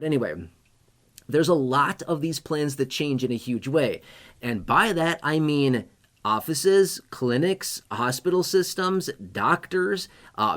Anyway, there's a lot of these plans that change in a huge way. And by that, I mean offices, clinics, hospital systems, doctors,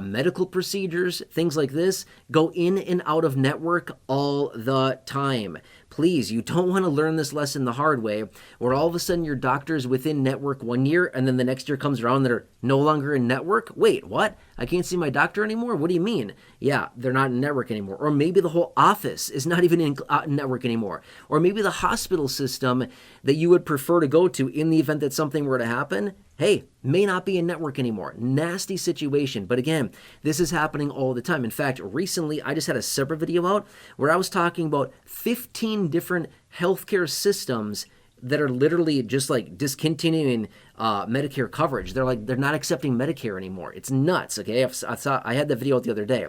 medical procedures, things like this go in and out of network all the time. Please, you don't want to learn this lesson the hard way, where all of a sudden your doctor's within network 1 year and then the next year comes around they're no longer in network. Wait, what? I can't see my doctor anymore? What do you mean? Yeah, they're not in network anymore. Or maybe the whole office is not even in network anymore. Or maybe the hospital system that you would prefer to go to in the event that something were to happen, hey, may not be in network anymore. Nasty situation. But again, this is happening all the time. In fact, recently I just had a separate video out where I was talking about 15 different healthcare systems that are literally just like discontinuing Medicare coverage. They're not accepting Medicare anymore. It's nuts. Okay, I had that video out the other day.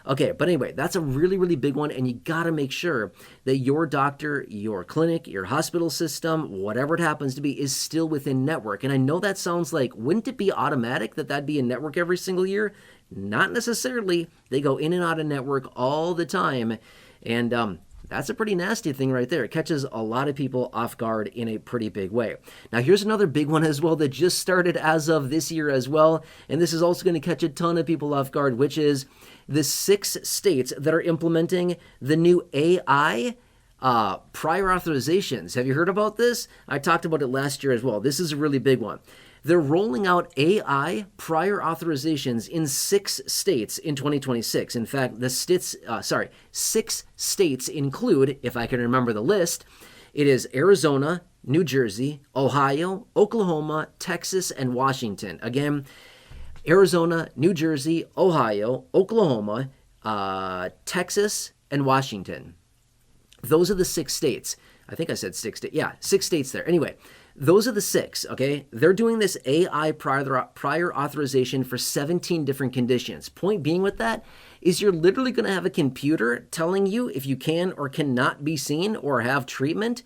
Okay, but anyway, that's a really, really big one, and you gotta make sure that your doctor, your clinic, your hospital system, whatever it happens to be, is still within network. And I know that sounds like, wouldn't it be automatic that that'd be in network every single year? Not necessarily. They go in and out of network all the time, and that's a pretty nasty thing right there. It catches a lot of people off guard in a pretty big way. Now, here's another big one as well that just started as of this year as well, and this is also going to catch a ton of people off guard, which is the 6 states that are implementing the new AI prior authorizations. Have you heard about this? I talked about it last year as well. This is a really big one. They're rolling out AI prior authorizations in 6 states in 2026. In fact, 6 states include, if I can remember the list, it is Arizona, New Jersey, Ohio, Oklahoma, Texas, and Washington. Again, Arizona, New Jersey, Ohio, Oklahoma, Texas, and Washington. Those are the 6 states. I think I said 6 states. Yeah, 6 states there. Anyway, those are the 6, okay? They're doing this AI prior authorization for 17 different conditions. Point being with that is you're literally going to have a computer telling you if you can or cannot be seen or have treatment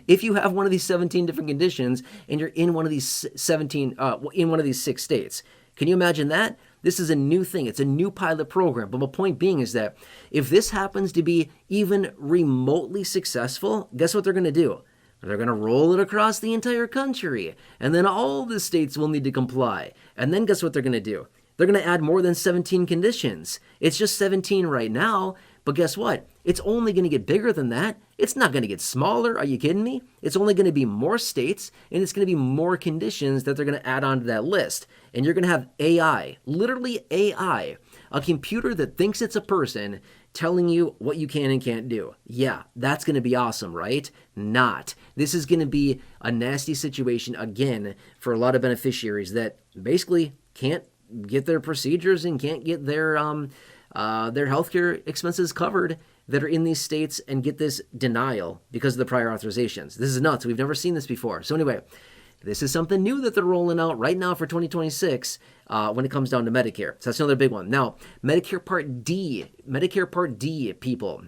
if you have one of these 17 different conditions and you're in one of these 6 states. Can you imagine that? This is a new thing. It's a new pilot program. But my point being is that if this happens to be even remotely successful, guess what they're going to do? They're going to roll it across the entire country. And then all the states will need to comply. And then guess what they're going to do? They're going to add more than 17 conditions. It's just 17 right now. But guess what? It's only going to get bigger than that. It's not going to get smaller. Are you kidding me? It's only going to be more states, and it's going to be more conditions that they're going to add onto that list. And you're going to have AI, literally AI, a computer that thinks it's a person telling you what you can and can't do. Yeah, that's going to be awesome, right? Not. This is going to be a nasty situation, again, for a lot of beneficiaries that basically can't get their procedures and can't get their healthcare expenses covered that are in these states and get this denial because of the prior authorizations. This is nuts. We've never seen this before. So anyway, this is something new that they're rolling out right now for 2026 when it comes down to Medicare. So that's another big one. Now, Medicare Part D people,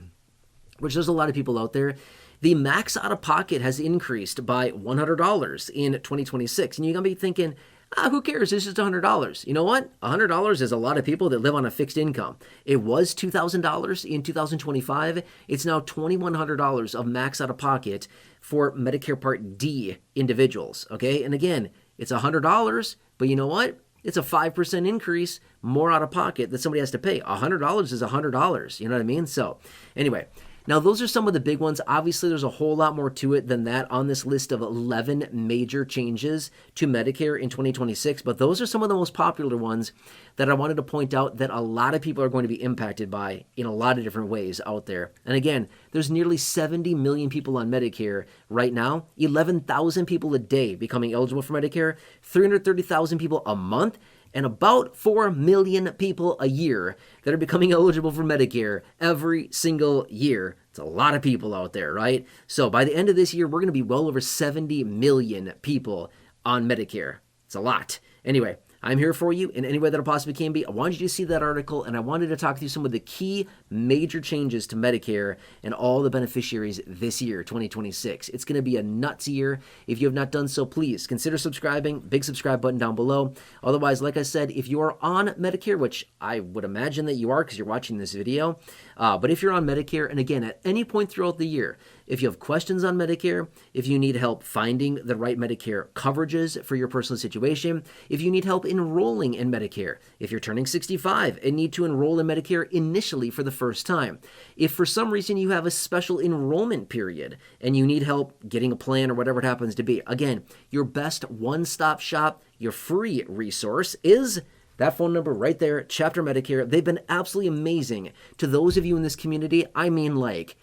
which there's a lot of people out there. The max out-of-pocket has increased by $100 in 2026. And you're going to be thinking, who cares? It's just $100. You know what? $100 is a lot of people that live on a fixed income. It was $2,000 in 2025. It's now $2,100 of max out of pocket for Medicare Part D individuals. Okay. And again, it's $100, but you know what? It's a 5% increase more out of pocket that somebody has to pay. $100 is $100. You know what I mean? So anyway, now, those are some of the big ones. Obviously, there's a whole lot more to it than that on this list of 11 major changes to Medicare in 2026. But those are some of the most popular ones that I wanted to point out that a lot of people are going to be impacted by in a lot of different ways out there. And again, there's nearly 70 million people on Medicare right now, 11,000 people a day becoming eligible for Medicare, 330,000 people a month, and about 4 million people a year that are becoming eligible for Medicare every single year. It's a lot of people out there, right? So by the end of this year, we're going to be well over 70 million people on Medicare. It's a lot. Anyway, I'm here for you in any way that I possibly can be. I wanted you to see that article, and I wanted to talk through some of the key major changes to Medicare and all the beneficiaries this year, 2026. It's going to be a nuts year. If you have not done so, please consider subscribing. Big subscribe button down below. Otherwise, like I said, if you are on Medicare, which I would imagine that you are because you're watching this video, but if you're on Medicare, and again, at any point throughout the year, if you have questions on Medicare, if you need help finding the right Medicare coverages for your personal situation, if you need help enrolling in Medicare, if you're turning 65 and need to enroll in Medicare initially for the first time, if for some reason you have a special enrollment period and you need help getting a plan or whatever it happens to be, again, your best one-stop shop, your free resource is that phone number right there, Chapter Medicare. They've been absolutely amazing to those of you in this community. I mean, like,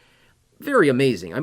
very amazing.